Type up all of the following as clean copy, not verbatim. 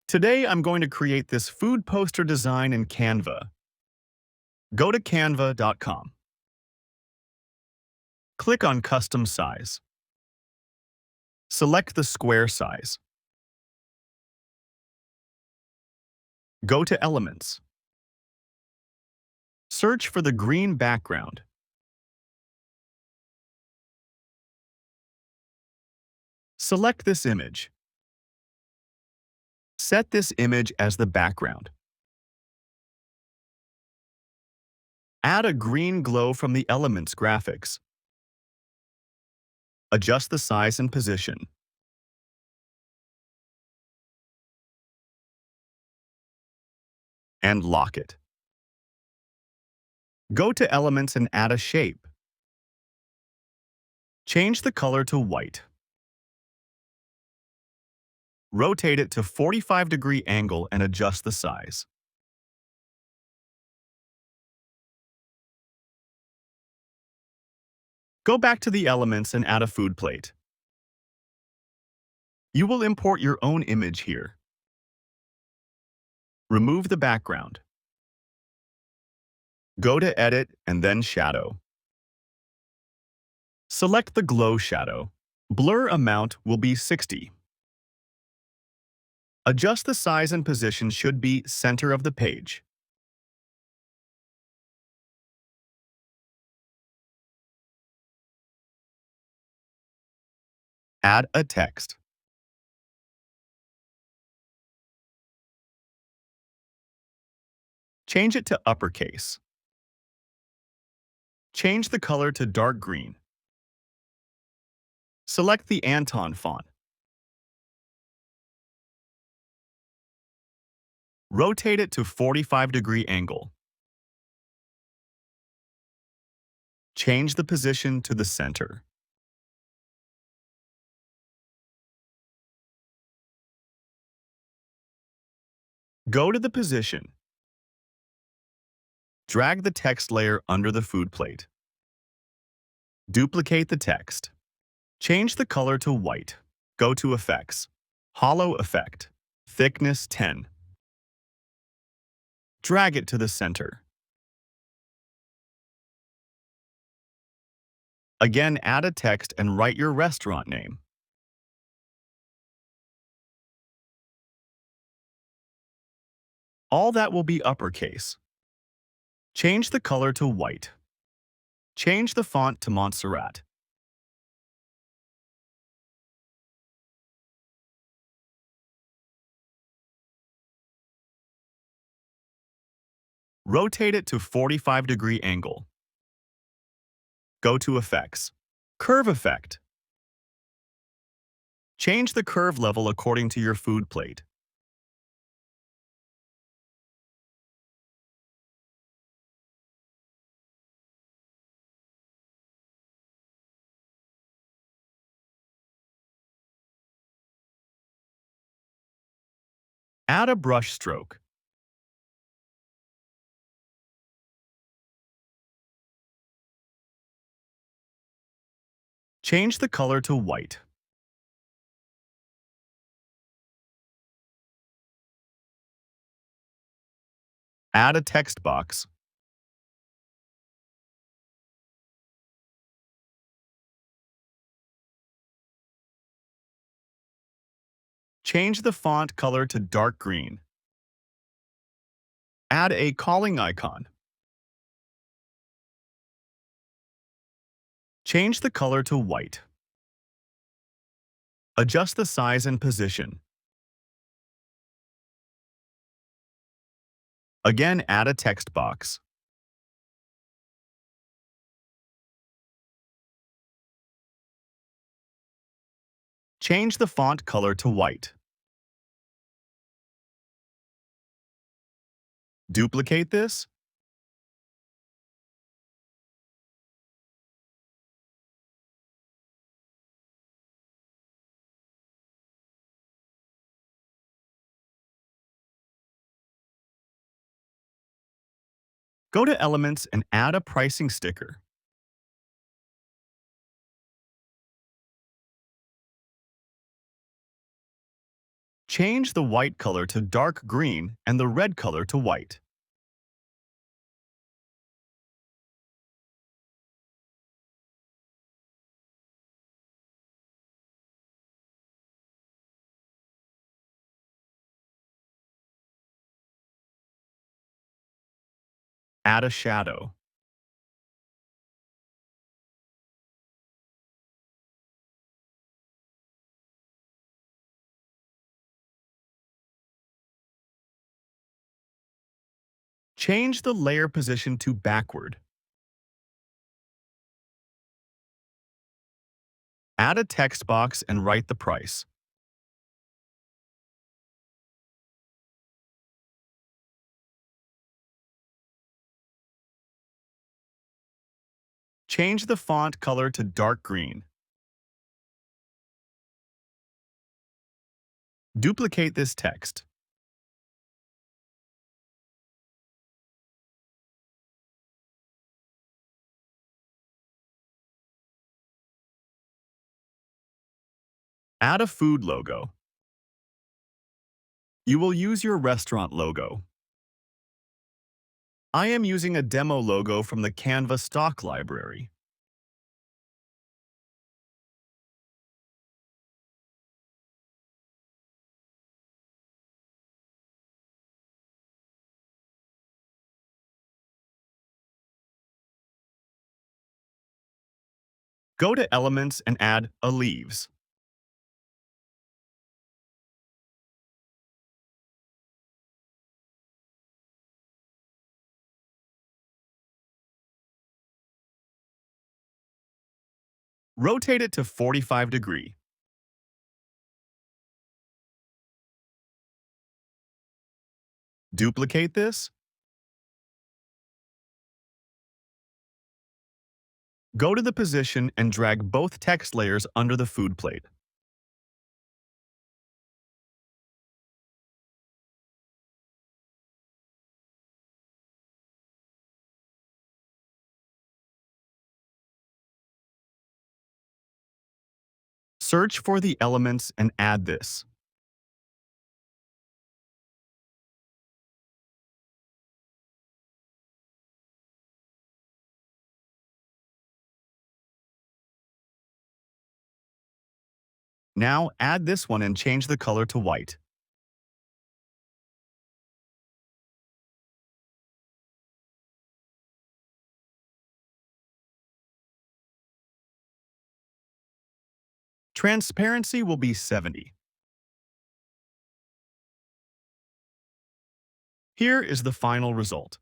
Today, I'm going to create this food poster design in Canva. Go to canva.com. Click on Custom Size. Select the square size. Go to Elements. Search for the green background. Select this image. Set this image as the background. Add a green glow from the Elements graphics. Adjust the size and position. And lock it. Go to Elements and add a shape. Change the color to white. Rotate it to 45-degree angle and adjust the size. Go back to the Elements and add a food plate. You will import your own image here. Remove the background. Go to Edit and then Shadow. Select the glow shadow. Blur amount will be 60. Adjust the size and position should be center of the page. Add a text. Change it to uppercase. Change the color to dark green. Select the Anton font. Rotate it to 45-degree angle. Change the position to the center. Go to the position. Drag the text layer under the food plate. Duplicate the text. Change the color to white. Go to Effects. Hollow Effect. Thickness 10. Drag it to the center. Again, add a text and write your restaurant name. All that will be uppercase. Change the color to white. Change the font to Montserrat. Rotate it to 45-degree angle. Go to Effects. Curve Effect. Change the curve level according to your food plate. Add a brush stroke. Change the color to white. Add a text box. Change the font color to dark green. Add a calling icon. Change the color to white. Adjust the size and position. Again, add a text box. Change the font color to white. Duplicate this. Go to Elements and add a pricing sticker. Change the white color to dark green and the red color to white. Add a shadow. Change the layer position to backward. Add a text box and write the price. Change the font color to dark green. Duplicate this text. Add a food logo. You will use your restaurant logo. I am using a demo logo from the Canva stock library. Go to Elements and add a leaves. Rotate it to 45 degrees. Duplicate this. Go to the position and drag both text layers under the food plate. Search for the elements and add this. Now add this one and change the color to white. Transparency will be 70. Here is the final result.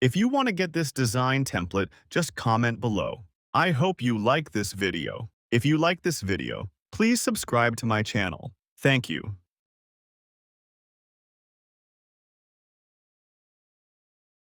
If you want to get this design template, just comment below. I hope you like this video. If you like this video, please subscribe to my channel. Thank you.